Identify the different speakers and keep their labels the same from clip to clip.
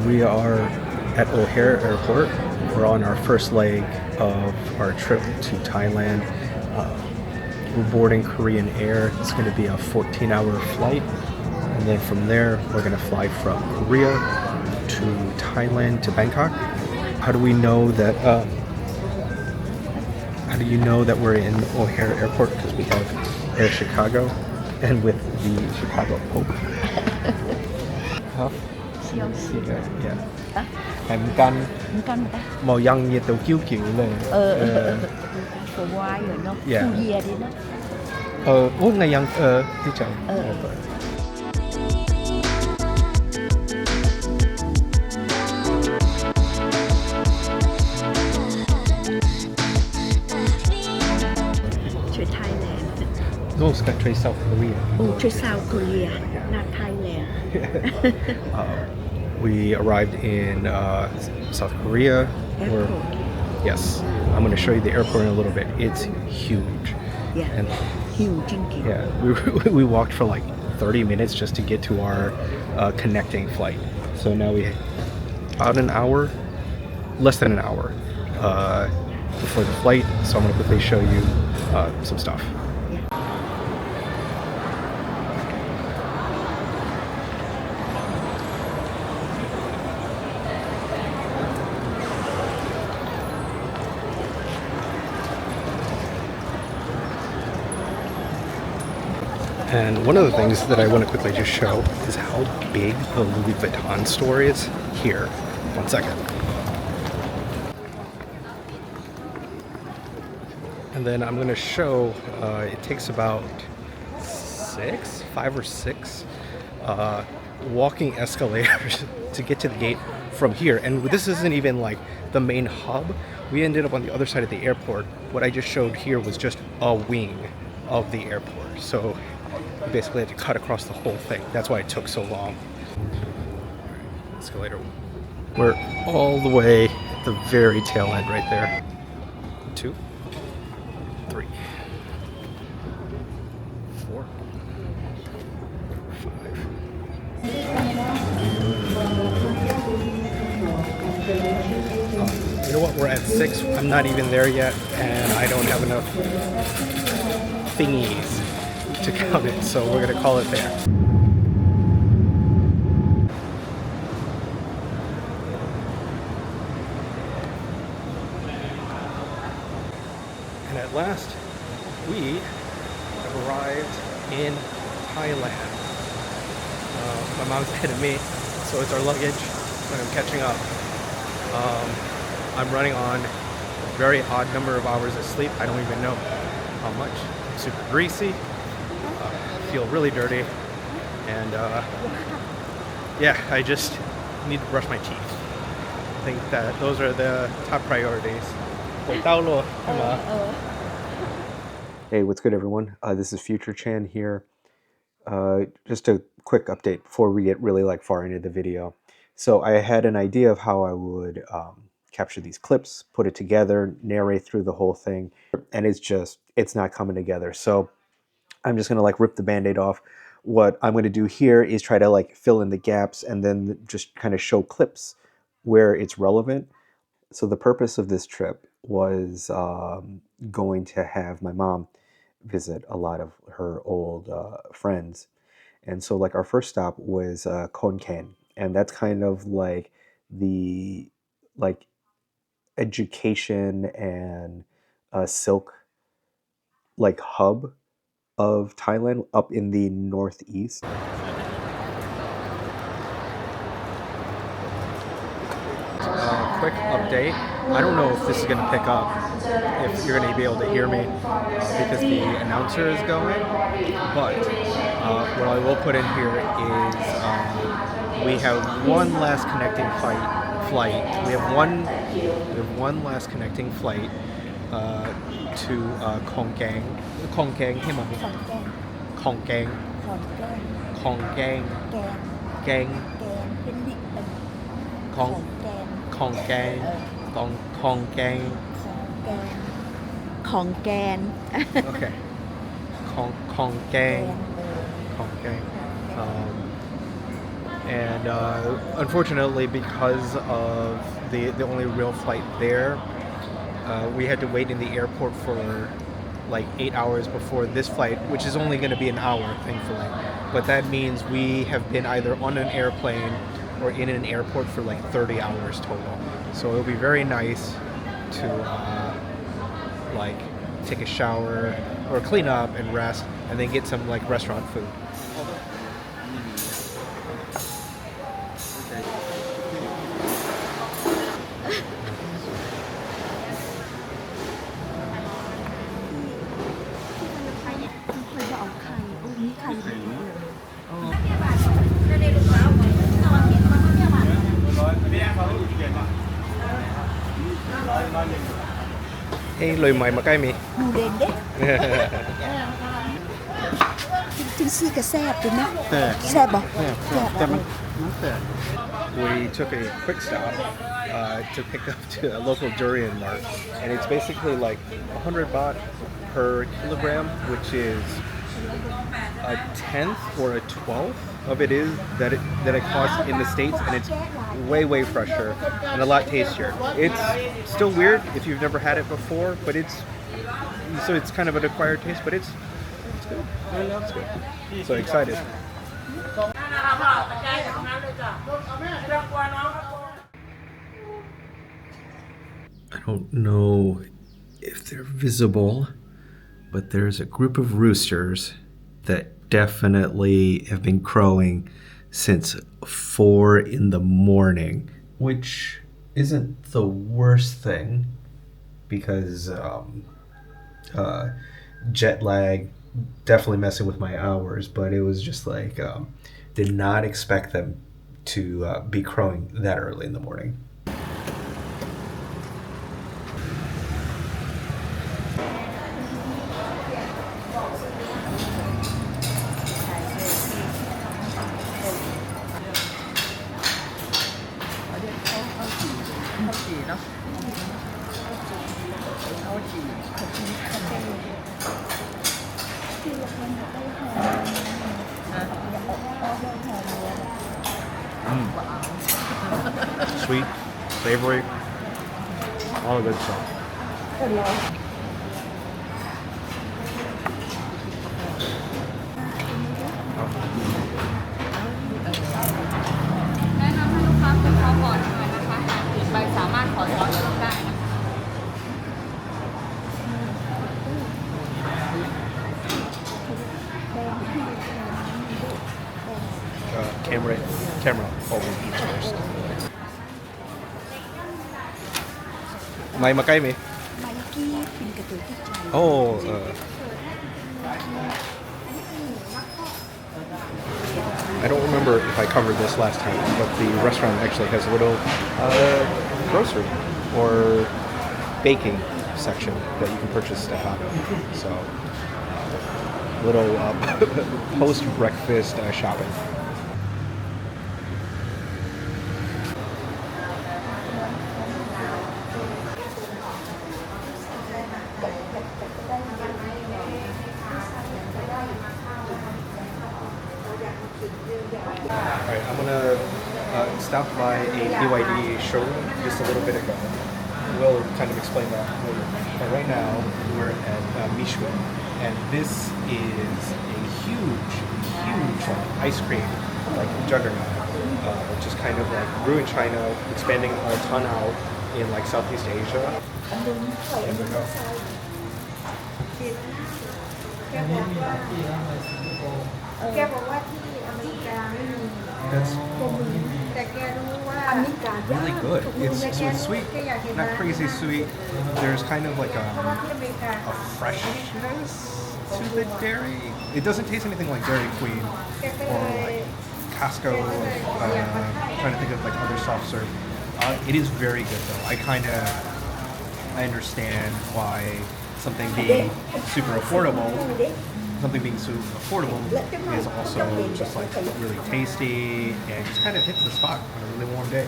Speaker 1: We are at O'Hare Airport. We're on our first leg of our trip to Thailand. We're boarding Korean Air. It's going to be a 14-hour flight. And then from there, we're going to fly from Korea to Thailand to Bangkok. How do we know that? How do you know that we're in O'Hare Airport? Because we have Air Chicago, and with the Chicago Pope. Hả? Yeah. Em canh màu dân như tàu kiêu kiệu này.
Speaker 2: For why rồi nó
Speaker 1: Yeah.
Speaker 2: Khu Gia đi nó.
Speaker 1: Ngày dân đi chợ.
Speaker 2: To Thailand.
Speaker 1: No, it's got to South Korea.
Speaker 2: Oh, to South Korea, not Thailand.
Speaker 1: We arrived in South Korea.
Speaker 2: Airport.
Speaker 1: Yes, I'm going to show you the airport in a little bit. It's huge.
Speaker 2: Yeah,
Speaker 1: And
Speaker 2: huge.
Speaker 1: yeah, we walked for like 30 minutes just to get to our connecting flight. So now we about an hour, less than an hour before the flight. So I'm going to quickly show you some stuff. And one of the things that I want to quickly just show is how big the Louis Vuitton store is here. 1 second. And then I'm going to show, it takes about 5 or 6 walking escalators to get to the gate from here. And this isn't even like the main hub. We ended up on the other side of the airport. What I just showed here was just a wing of the airport. So we basically had to cut across the whole thing. That's why it took so long. Escalator. We're all the way at the very tail end right there. 2, 3, 4, 5. You know what? We're at 6. I'm not even there yet, and I don't have enough thingies to count it, so we're gonna call it there. And at last, we have arrived in Thailand. My mom's ahead of me, so it's our luggage, but I'm catching up. I'm running on a very odd number of hours of sleep. I don't even know how much. I'm super greasy. Feel really dirty, and yeah, I just need to brush my teeth. I think that those are the top priorities. Hey, what's good, everyone? This is Future Chanh here. Just a quick update before we get really far into the video. So I had an idea of how I would capture these clips, put it together, narrate through the whole thing, and it's not coming together. So I'm just going to rip the Band-Aid off. What I'm going to do here is try to fill in the gaps and then just kind of show clips where it's relevant. So the purpose of this trip was going to have my mom visit a lot of her old friends. And so our first stop was Khon Kaen. And that's kind of the education and silk hub of Thailand up in the northeast. Quick update. I don't know if this is going to pick up, if you're going to be able to hear me because the announcer is going, but what I will put in here is we have one last connecting flight. We have one last connecting flight to Khon Kaen. Khon Kaen, hey mommy. Khon Kaen. Khon Kaen. Kaen. Khon Khon Kaen. Khon Kaen.
Speaker 2: Khon Kaen.
Speaker 1: Okay. Khon Kaen. Khon Kaen. And unfortunately, because of the only real flight there, we had to wait in the airport for like 8 hours before this flight, which is only going to be an hour, thankfully. But that means we have been either on an airplane or in an airport for like 30 hours total. So it'll be very nice to like take a shower or clean up and rest, and then get some like restaurant food. Hey, lời mời mà cái mi.
Speaker 2: หมูเด่นเด้จริงซี่ก็แซ่บด้วยนะแซ่บบ่แซ่บแต่มัน
Speaker 1: We took a quick stop to pick up to a local durian mart, and it's basically like 100 baht per kilogram, which is a tenth or a 12th of it is that it costs in the States, and it's way fresher and a lot tastier. It's still weird if you've never had it before, but it's kind of an acquired taste, but it's good. It's good. So excited. I don't know if they're visible, but there's a group of roosters that definitely have been crowing since 4 in the morning, which isn't the worst thing because jet lag definitely messing with my hours, but it was just like did not expect them to be crowing that early in the morning. Sweet, savory, all the good stuff.
Speaker 3: แนะนำให้ลูกค้าคลุกเคล้าก่อนทานนะคะหากเปลี่ยนไปสามารถขอถอนลงได้นะคะ
Speaker 1: Camera always eats first. Mày mà cay mày?
Speaker 2: มายากี้เป็นกระตุ้นที่ใจ
Speaker 1: Oh, I don't remember if I covered this last time, but the restaurant actually has a little grocery or baking section that you can purchase stuff out of. So, little post-breakfast shopping. Alright, I'm gonna stop by a BYD showroom just a little bit ago. We'll kind of explain that later. But right now, we're at Michelin, and this is a huge like, ice cream like juggernaut, which is kind of like grew in China, expanding a ton out in like Southeast Asia. There we go. That's really good. It's sweet, not crazy sweet. There's kind of like a freshness to the dairy. It doesn't taste anything like Dairy Queen or like Costco. Trying to think of like other soft serve. It is very good though. I understand why something being super affordable is also just like really tasty and just kind of hits the spot on a really warm day.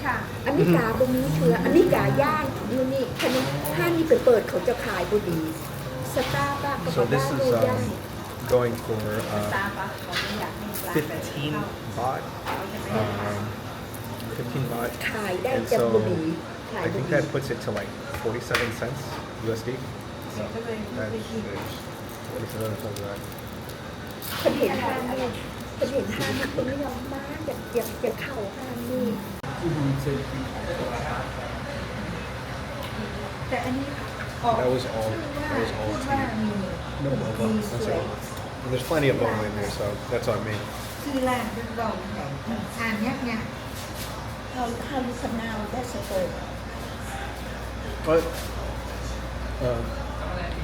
Speaker 2: ค่ะอันนี้กาบมีเชื้ออันนี้กาย่างอยู่นี่คันนี้ห้างนี้ไปเปิดเขาจะขายบุดีสตาร์บัคก็
Speaker 1: So this
Speaker 2: ได้
Speaker 1: is
Speaker 2: เลยย่าง
Speaker 1: going for
Speaker 2: อยากให้ปลา
Speaker 1: 15 baht. 15 baht.
Speaker 2: ขายได้
Speaker 1: And
Speaker 2: จาก
Speaker 1: so
Speaker 2: บุหรี่ขาย
Speaker 1: I
Speaker 2: บุห
Speaker 1: think
Speaker 2: รี่
Speaker 1: that puts it to like 47 cents USD. So that's 47 cents.
Speaker 2: คนเห็นห้างนี่คนเห็นห้างนี่ไม่ยอมมากอยากเข้าห้างนี่แต่อันนี้
Speaker 1: That was all. That was all tea. No boba. That's all. And there's plenty of boba in there, so that's on me.
Speaker 2: คือร้านเป็นบอกอ่านยากเนี่ยhow you pronounce that store
Speaker 1: But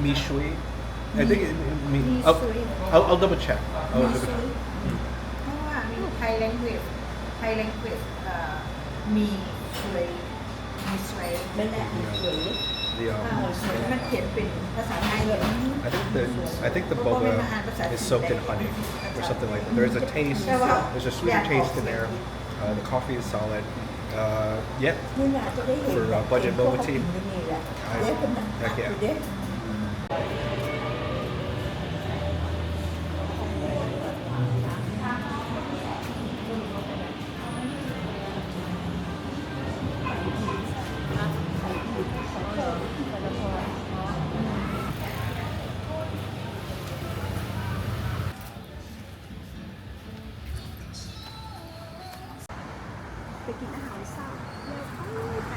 Speaker 1: mishui. I think I'll double check. I'll double check.
Speaker 2: เพราะว่ามีไทย language มีสวยไม่แน่มีสวย
Speaker 1: The
Speaker 2: มันเขียนเป็นภาษาไทยเลย
Speaker 1: I think the boba is soaked in honey or something like that. There's a taste. There's a sweeter taste in there. The coffee is solid. Yeah.
Speaker 2: นี่อยากจะได้เห็น
Speaker 1: For budget boba tea.
Speaker 2: นี่แหละเด็กเป็นหนัง
Speaker 1: Heck yeah.
Speaker 2: เด็ก ไปกินอาหารเช้าแล้วไป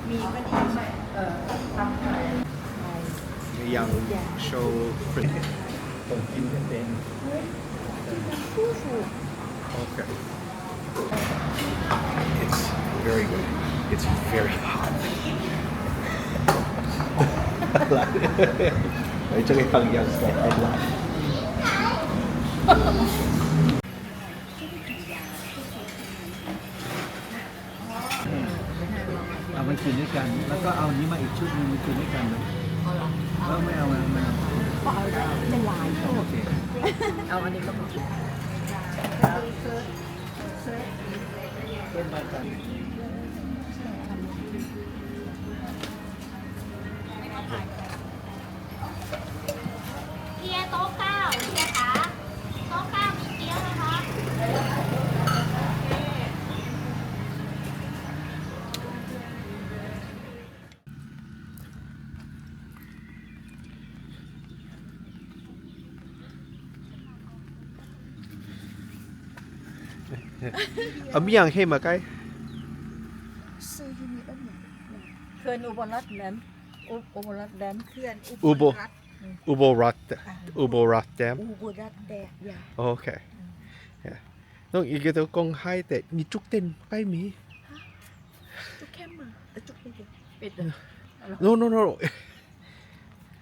Speaker 2: มีก็ดีใช่ทำไทย
Speaker 1: Young show print. Okay. It's very good. It's very hot. Đấy cho cái thằng young stuff and laugh.
Speaker 4: เอาไปกินด้วยกัน แล้วก็เอานี้มาอีกชุดหนึงมากินด้วยกันเลยแล้วไม่เอาไม่เอา
Speaker 2: ก็เอาเป็นลาย
Speaker 4: โอเค
Speaker 3: เอาอันนี้ก็พอ
Speaker 4: เป็นมากัน
Speaker 3: เกียร์โต๊ะเก้าเกียร์ขาโต๊ะเก้ามีเกียร์นะคะ
Speaker 1: Miang hey makai.
Speaker 2: ซื้อยูนิตแล้วเนี่ย
Speaker 3: เขื่อนอุบลรัตน์แดนอุบลรัตน์แดน
Speaker 2: เพื่อน
Speaker 1: Ubo Uborat Uborat Dam.
Speaker 2: อุบลรัตน์แดกอย่า
Speaker 1: Okay. Yeah. No, 이게 더 공하이 때 니쪽 땐 빠이미.
Speaker 2: จุกแค่มือจุกไปเดียว
Speaker 3: ปิดเลย
Speaker 1: No.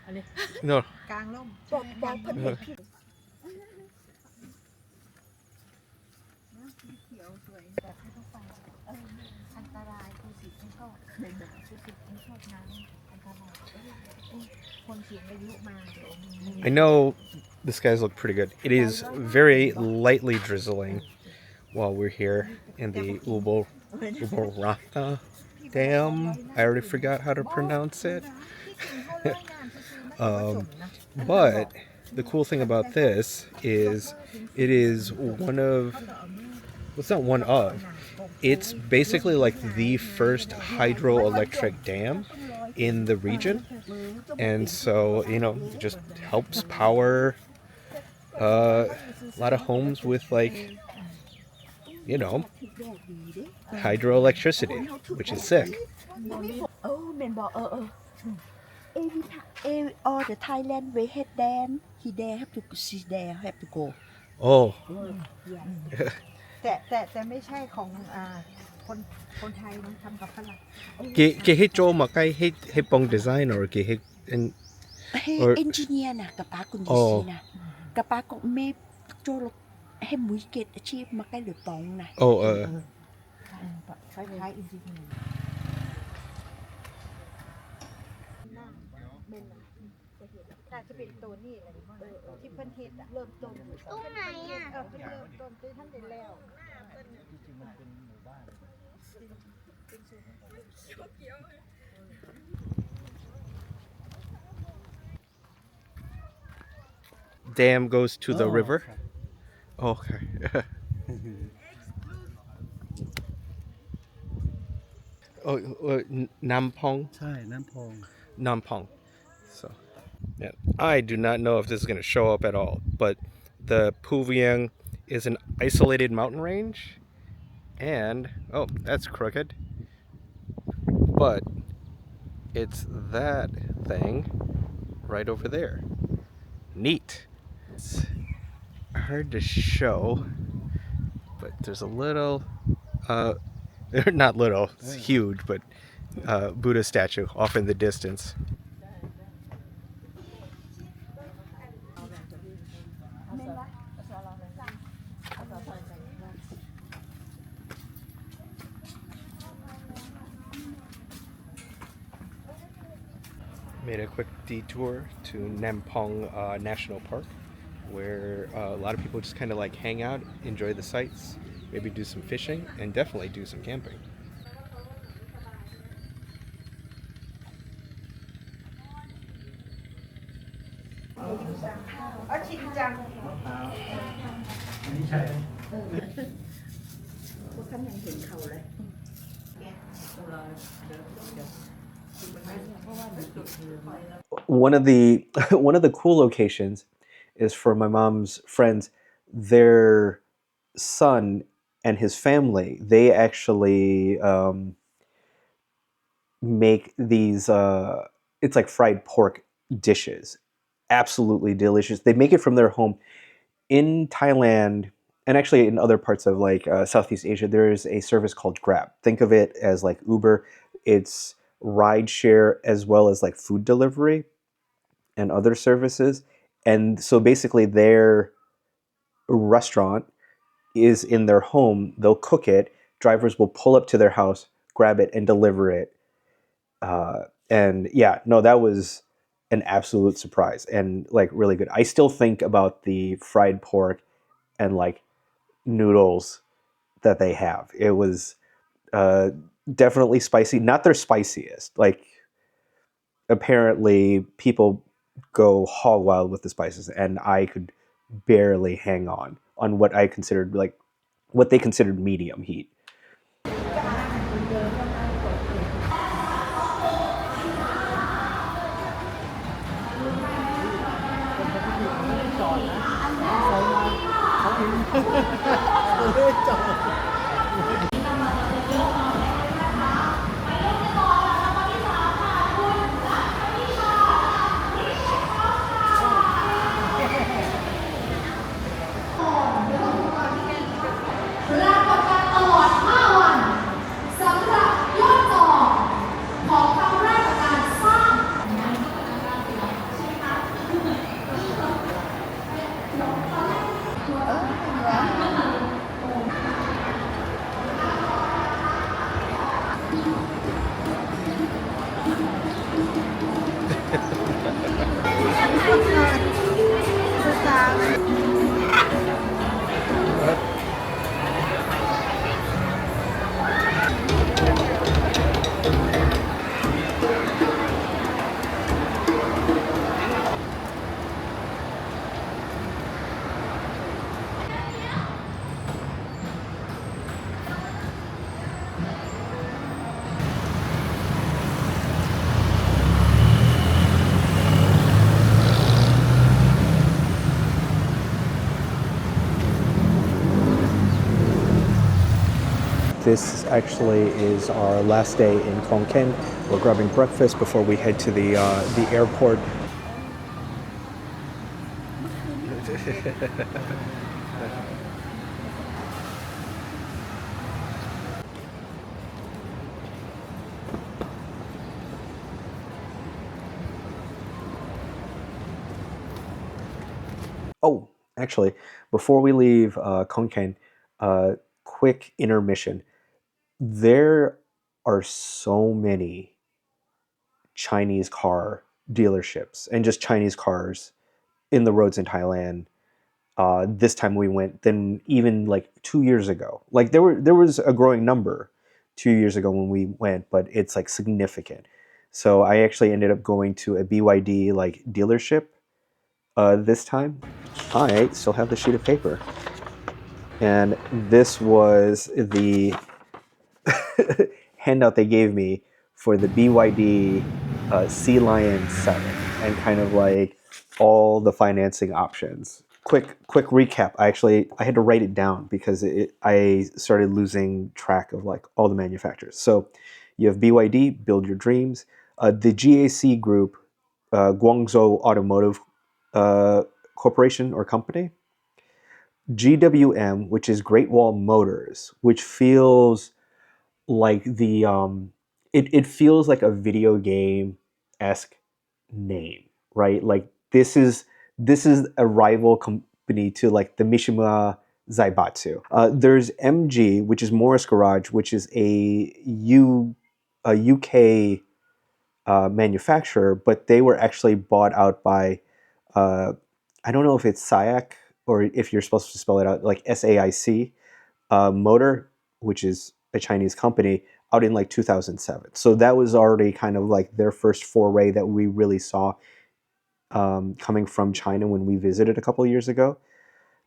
Speaker 3: อันนี้
Speaker 1: No.
Speaker 2: กลางร่มบอกเพิ่นเห็นผิดเขียวสวยแบบไม่ต้องไปอันตรายคือสิไม่ชอบคือสิไม่ชอบน้ำอันตรายคนสูงอายุมาเดี๋ยว
Speaker 1: I know the skies look pretty good. It is very lightly drizzling while we're here in the Uborata Dam. I already forgot how to pronounce it. But the cool thing about this is it is one of, well, it's not one of, it's basically like the first hydroelectric dam in the region. And so, you know, it just helps power a lot of homes with, like, you know, hydroelectricity, which is sick.
Speaker 2: เมนบอกall the Thailand we had then he there have to she there have to go
Speaker 1: Oh,
Speaker 2: แต่ไม่ใช่ของคนไทยนะทำกับฝรั่ง
Speaker 1: cái hết chỗ mà cái hết bông design or cái hết
Speaker 2: ให้เอนจิเนียร์นะกับป้าคุณดีซีนะกับป้าก็ไม่โจรให้มุ้ยเกตอาชีพมาใกล้หรือปองนะคล้ายๆเอนจิเนียร์น่าจะเป็นตัวนี้อะไรที่เพิ่นเฮ็ดเริ่มต้นตรงไหนอ่ะเริ่มต้นที่ท่านได้แล้ว
Speaker 1: dam goes to the
Speaker 4: อ๋อ
Speaker 1: river.
Speaker 4: ครับ
Speaker 1: Okay. Oh, Nampong.
Speaker 4: ใช่น้ำพอง
Speaker 1: Nampong. So, yeah, I do not know if this is going to show up at all, but the Puviang is an isolated mountain range, and oh, that's crooked, but it's that thing right over there. Neat. It's hard to show, but there's a little, not little, it's huge, but Buddha statue off in the distance. Made a quick detour to Nampong National Park, where a lot of people just kind of like hang out, enjoy the sights, maybe do some fishing, and definitely do some camping.
Speaker 2: Archipelago.
Speaker 4: อันนี้ใช่
Speaker 2: พวกท่านยังเห็นเขาเลย
Speaker 1: One of the one of the cool locations is for my mom's friends. Their son and his family, they actually make these it's like fried pork dishes, absolutely delicious. They make it from their home in Thailand, and actually in other parts of like Southeast Asia. There is a service called Grab. Think of it as like Uber. It's ride share as well as like food delivery and other services. And so basically their restaurant is in their home. They'll cook it. Drivers will pull up to their house, grab it, and deliver it. And yeah, no, that was an absolute surprise and like really good. I still think about the fried pork and like noodles that they have. It was definitely spicy, not their spiciest. Like apparently people go hog wild with the spices, and I could barely hang on what I considered like what they considered medium heat. This actually is our last day in Khon Kaen. We're grabbing breakfast before we head to the airport. Oh, actually, before we leave Khon Kaen, quick intermission. There are so many Chinese car dealerships and just Chinese cars in the roads in Thailand. This time we went than even like 2 years ago. Like there was a growing number 2 years ago when we went, but it's like significant. So I actually ended up going to a BYD like dealership This time, I still have the sheet of paper. And this was the handout they gave me for the BYD Sea Lion 7 and kind of like all the financing options. Quick recap. I had to write it down because I started losing track of like all the manufacturers. So you have BYD, Build Your Dreams, the GAC Group, Guangzhou Automotive Corporation or Company, GWM, which is Great Wall Motors, which feels like it feels like a video game-esque name, right? Like this is a rival company to like the Mishima Zaibatsu. There's MG, which is Morris Garage, which is a UK manufacturer, but they were actually bought out by I don't know if it's SAIC or if you're supposed to spell it out like SAIC Motor, which is a Chinese company, out in like 2007. So that was already kind of like their first foray that we really saw coming from China when we visited a couple of years ago.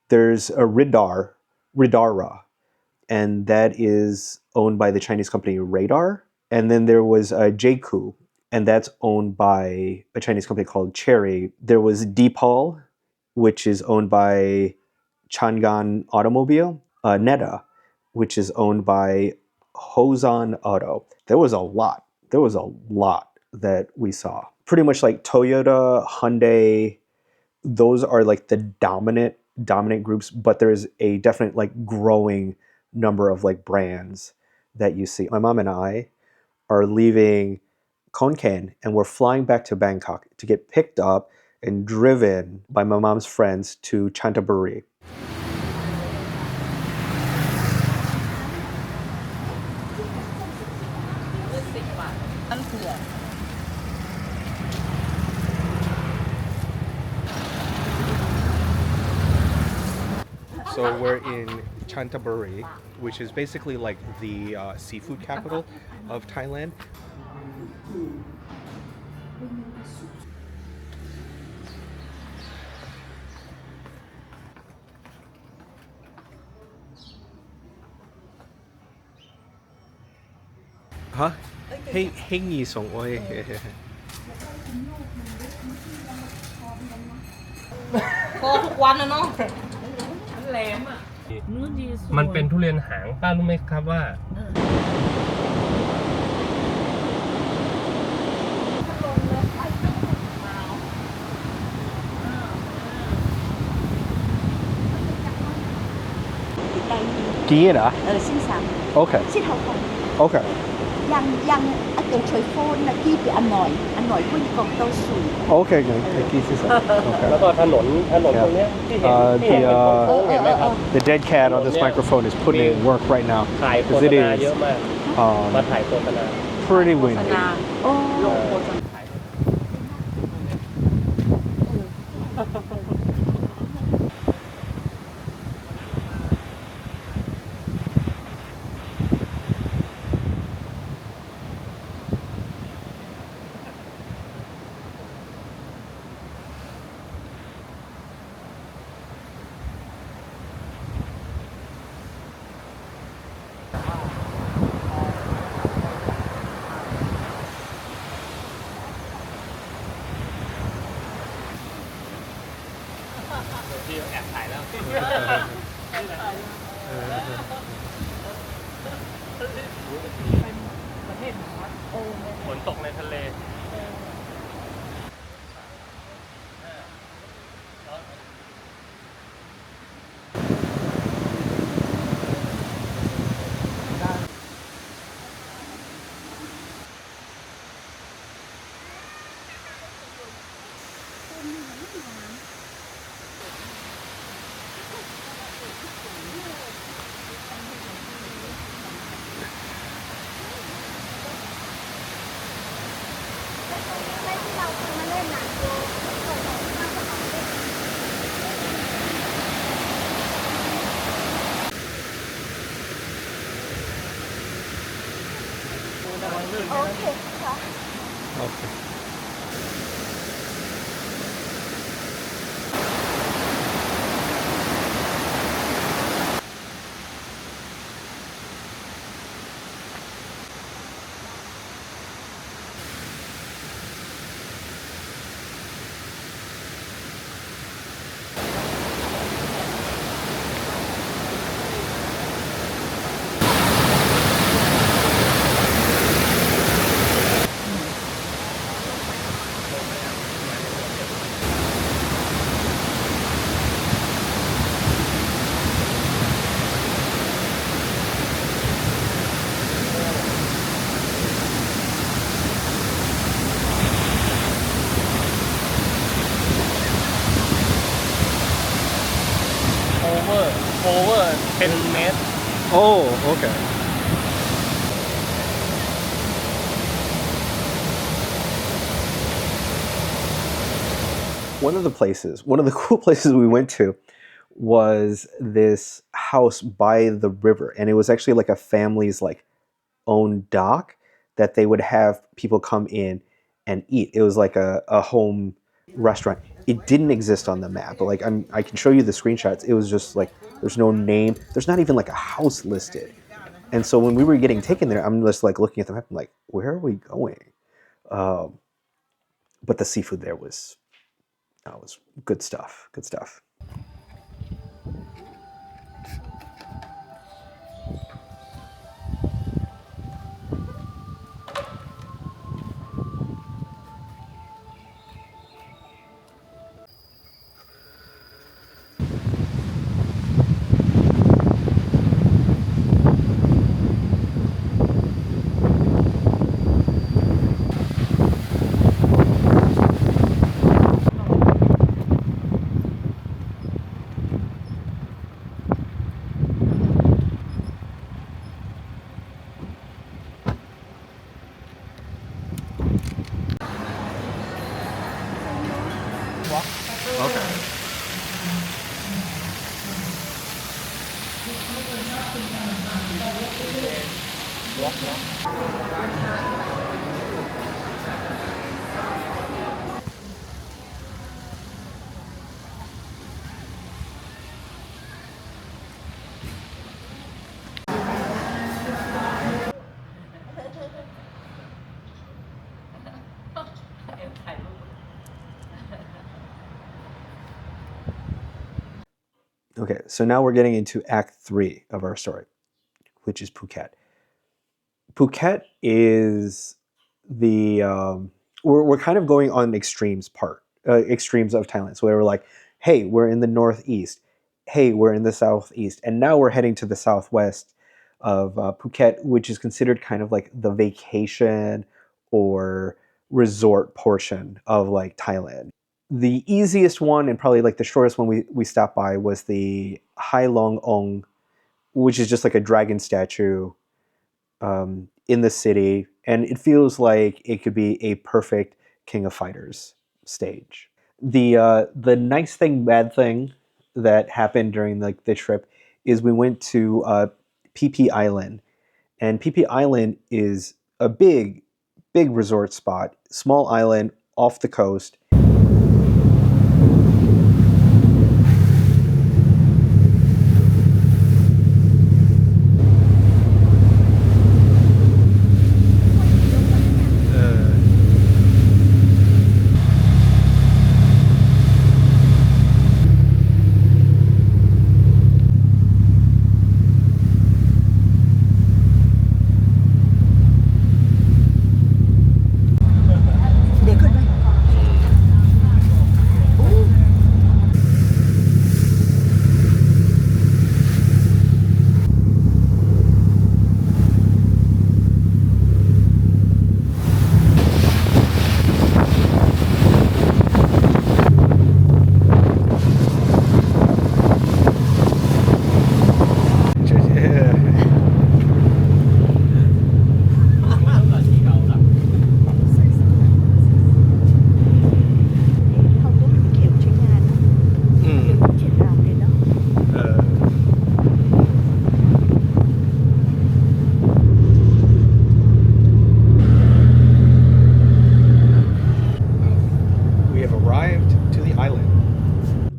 Speaker 1: There's a Ridara, and that is owned by the Chinese company Radar. And then there was Jeiku, and that's owned by a Chinese company called Cherry. There was Deepal, which is owned by Changan Automobile. Neta, which is owned by Hosan Auto. There was a lot. That we saw. Pretty much like Toyota, Hyundai, those are like the dominant groups, but there's a definite like growing number of like brands that you see. My mom and I are leaving Khon Kaen and we're flying back to Bangkok to get picked up and driven by my mom's friends to Chantaburi. So we're in Chantaburi, which is basically like the seafood capital of Thailand. Hả? Hay nghi sòng ôi.
Speaker 2: โคทุกวันนะเนาะแหลมอ่ะ
Speaker 5: มันเป็นทุเรียนหางป้ารู้ไหมครับว่า
Speaker 1: 幾嘢啊
Speaker 6: 先生
Speaker 1: ？OK
Speaker 6: 先後份
Speaker 1: OK
Speaker 6: 印一定隨歡啊，基比อันหน่อย歡覺多數
Speaker 1: OK 嘅幾先生 OK
Speaker 5: แล้วก็ถนนตรงเนี้ยที่เห็นเป็นโค้งๆเห็นไหมครับ
Speaker 1: The dead cat on this microphone is putting in work right now
Speaker 5: ถ่ายโฆ
Speaker 1: because
Speaker 5: ษ
Speaker 1: it
Speaker 5: ณาเย
Speaker 1: is
Speaker 5: อะมากมาถ่ายโฆษณา
Speaker 1: pretty windy.
Speaker 6: โอ้
Speaker 5: ที่แอบถ่ายแล้วฝนตกในทะเล
Speaker 6: ค่ะ
Speaker 1: Okay. Oh, okay. One of the cool places we went to was this house by the river, and it was actually like a family's like own dock that they would have people come in and eat. It was like a home restaurant. It didn't exist on the map, but like I can show you the screenshots. It was just like there's no name. There's not even like a house listed. And so when we were getting taken there, I'm just like looking at the map. I'm like, where are we going? Um, but the seafood there was good stuff. Good stuff. Okay. Okay, so now we're getting into Act 3 of our story, which is Phuket. Phuket is the we're kind of going on extremes of Thailand. So we were like, hey, we're in the northeast. Hey, we're in the southeast, and now we're heading to the southwest of Phuket, which is considered kind of like the vacation or resort portion of like Thailand. The easiest one and probably like the shortest one we stopped by was the Hai Long Ong, which is just like a dragon statue in the city, and it feels like it could be a perfect King of Fighters stage. The nice thing, bad thing that happened during like the trip is we went to PP Island, and PP Island is a big resort spot, small island off the coast.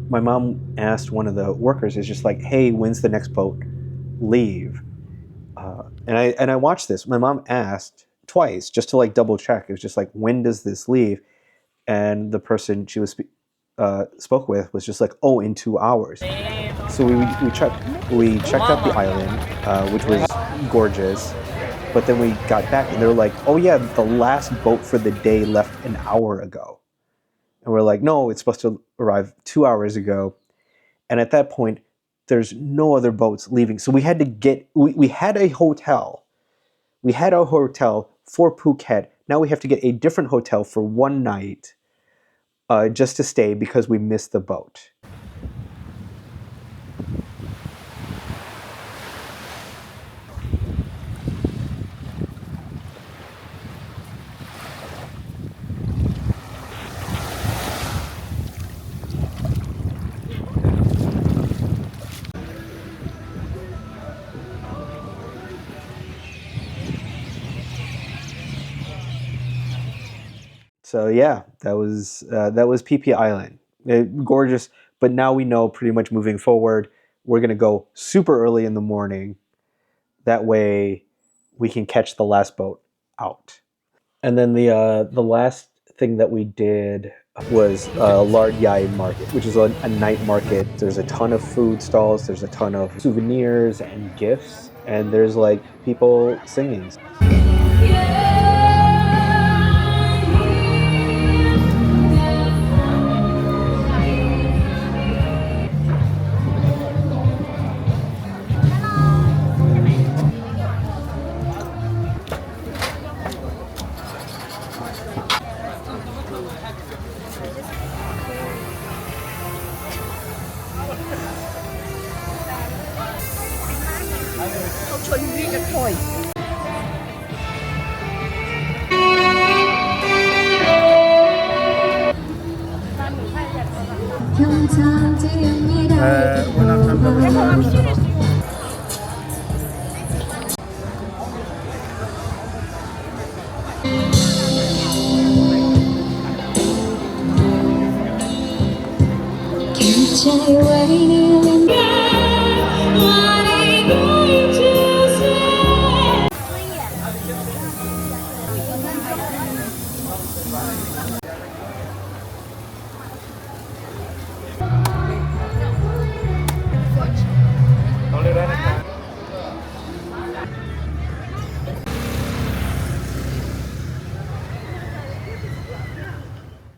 Speaker 1: My mom asked one of the workers, is just like, hey, when's the next boat leave? And I watched this. My mom asked twice just to like double check. It was just like, when does this leave? And the person she was spoke with was just like, oh, in 2 hours. So we checked out the island, which was gorgeous. But then we got back and they were like, oh yeah, the last boat for the day left an hour ago. And we're like, no, it's supposed to arrive 2 hours ago. And at that point, there's no other boats leaving. So we had to we had a hotel. We had a hotel for Phuket. Now we have to get a different hotel for one night just to stay because we missed the boat. So yeah, that was PP Island. Gorgeous, but now we know pretty much moving forward, we're gonna go super early in the morning. That way, we can catch the last boat out. And then the last thing that we did was Lard Yai Market, which is a night market. There's a ton of food stalls. There's a ton of souvenirs and gifts, and there's like people singing.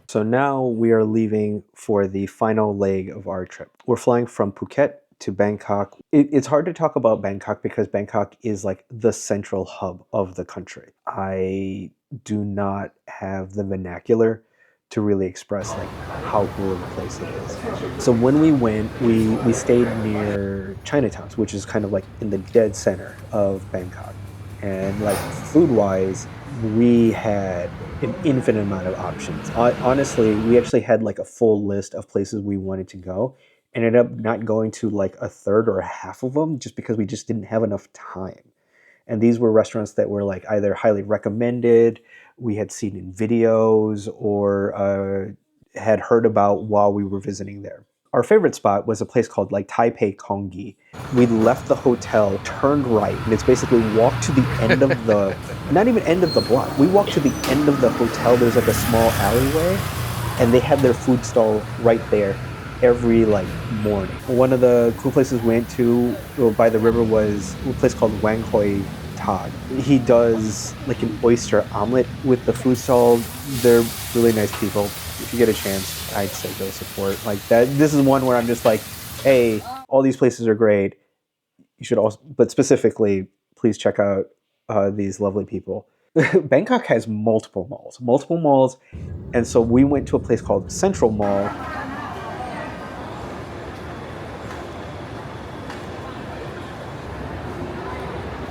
Speaker 1: So now we are leaving for the final leg of our trip. We're flying from Phuket to Bangkok. It's hard to talk about Bangkok because Bangkok is like the central hub of the country. I do not have the vernacular to really express like how cool of a place it is. So when we went, we stayed near Chinatown, which is kind of like in the dead center of Bangkok. And like food-wise, we had an infinite amount of options. Honestly, we actually had like a full list of places we wanted to go, and ended up not going to like a third or a half of them just because we just didn't have enough time. And these were restaurants that were like either highly recommended, we had seen in videos, or had heard about while we were visiting there. Our favorite spot was a place called like Taipei Kongi. We left the hotel, turned right, and it's basically walk to the end of the, not even end of the block. We walked to the end of the hotel. There's like a small alleyway, and they had their food stall right there every like morning. One of the cool places we went to by the river was a place called Wang Hoi Tag. He does like an oyster omelet with the food stall. They're really nice people. If you get a chance, I'd say go support. Like that. This is one where I'm just like, hey, all these places are great. You should also, but specifically, please check out these lovely people. Bangkok has multiple malls, and so we went to a place called Central Mall.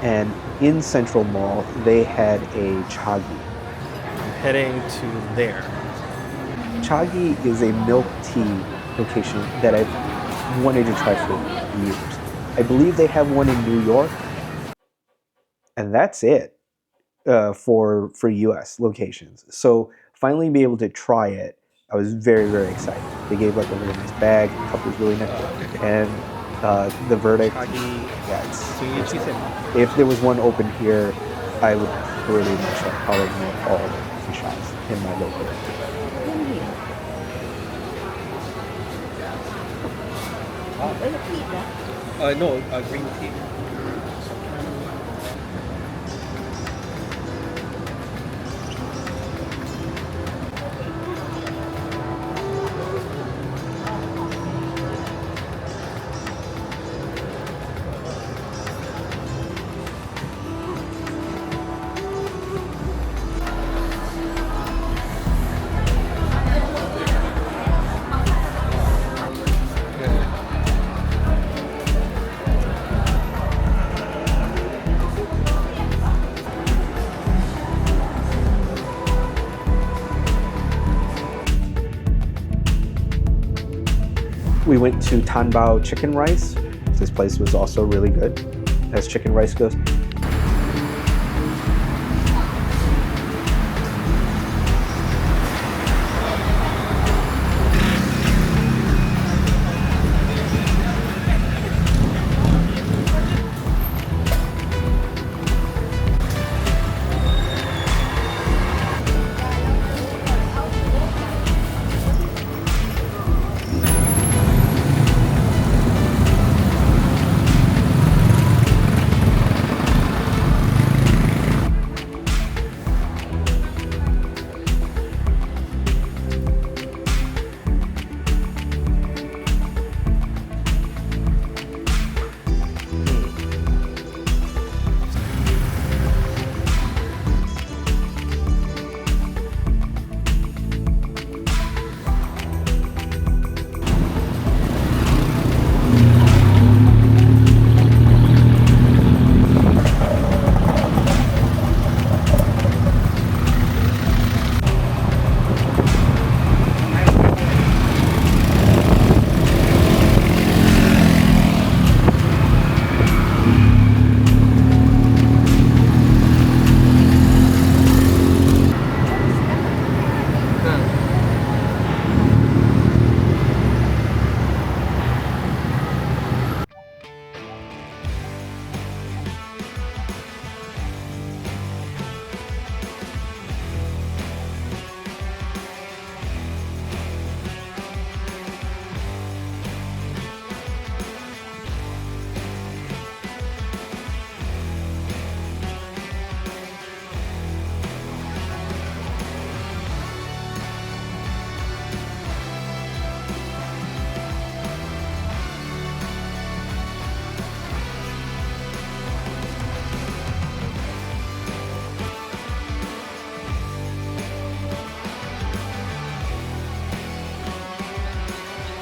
Speaker 1: And in Central Mall, they had a Chagi. I'm heading to there. Chagi is a milk tea location that I've wanted to try for years. I believe they have one in New York, and that's it for US locations. So finally be able to try it, I was very, very excited. They gave like a really nice bag, the cup was really nice, and the verdict, yeah, if there was one open here, I would pretty much like probably know all the coffee shops in my local area.
Speaker 4: No, green tea.
Speaker 1: We went to Tan Bao Chicken Rice. This place was also really good, as chicken rice goes.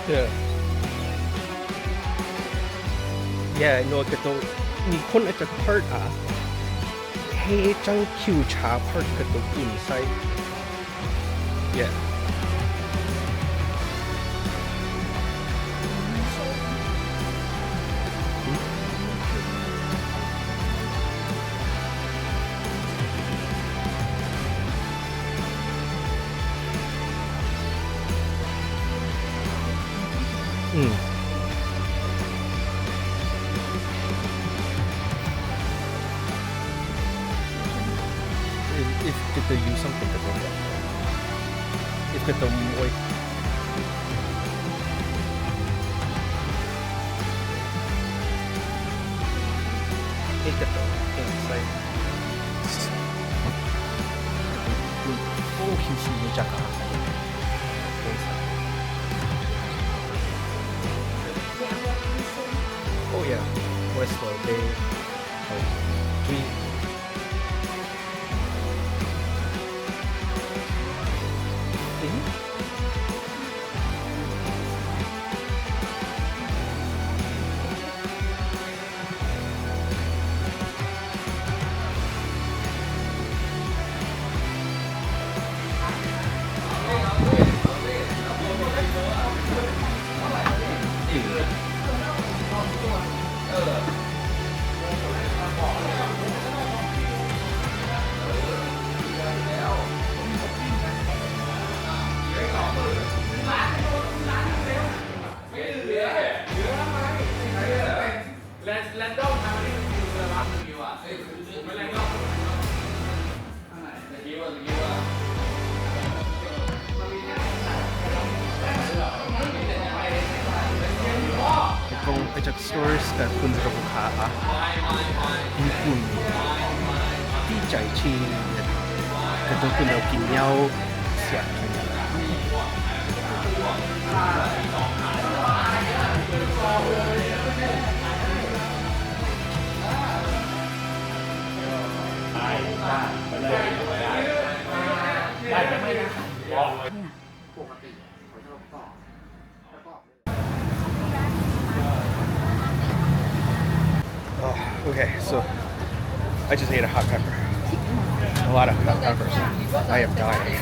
Speaker 5: Yeah. Yeah, no, kato ni kon at the part hey chang Q cha part kato inside. Yeah. If kita use something kato if kato moy kato inside. Oh, hindi mo jaka. Oh yeah, Westwell Bay. Oh, we. Kung ajak stores that kun sa kabuka yung kun di jai chi kadang kun daw kinyaw siya Oh, okay, so I just ate a hot pepper. A lot of hot peppers. I am dying.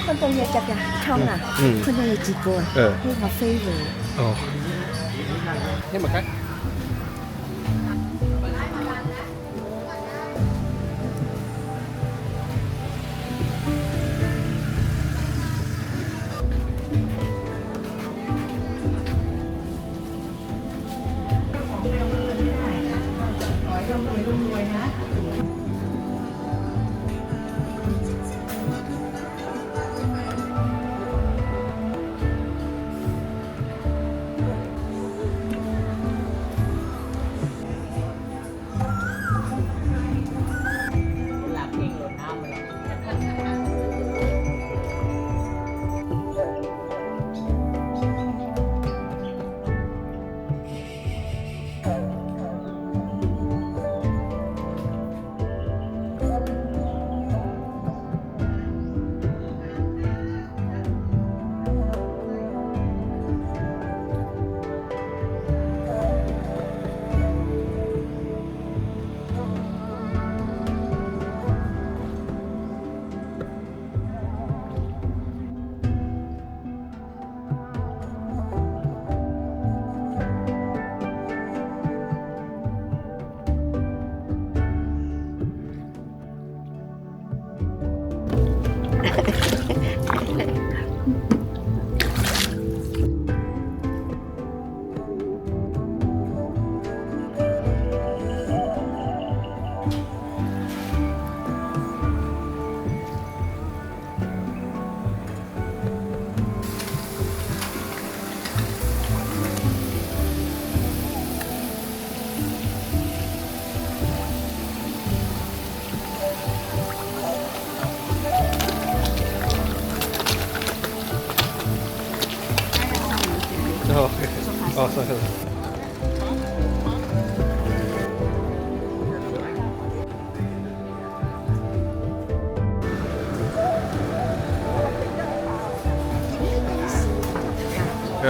Speaker 6: Con trai nhà chặt à? Không à? Con trai nhà chị cô à? Hay cà phê rồi.
Speaker 5: Oh. Nhưng mà cách そうそう。
Speaker 3: เ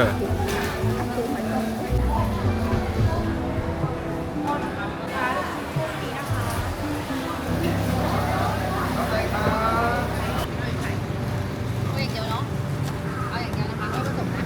Speaker 3: อาอย่างเดียวเนาะเอาอย่างเดียวนะคะไม่ผสมนะ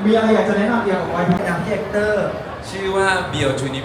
Speaker 7: มีอะไรอยากจะแนะนำเกี่ยวกับไวท์โปรเจคเตอร์
Speaker 8: ชื่อว่า Bio ทูนิ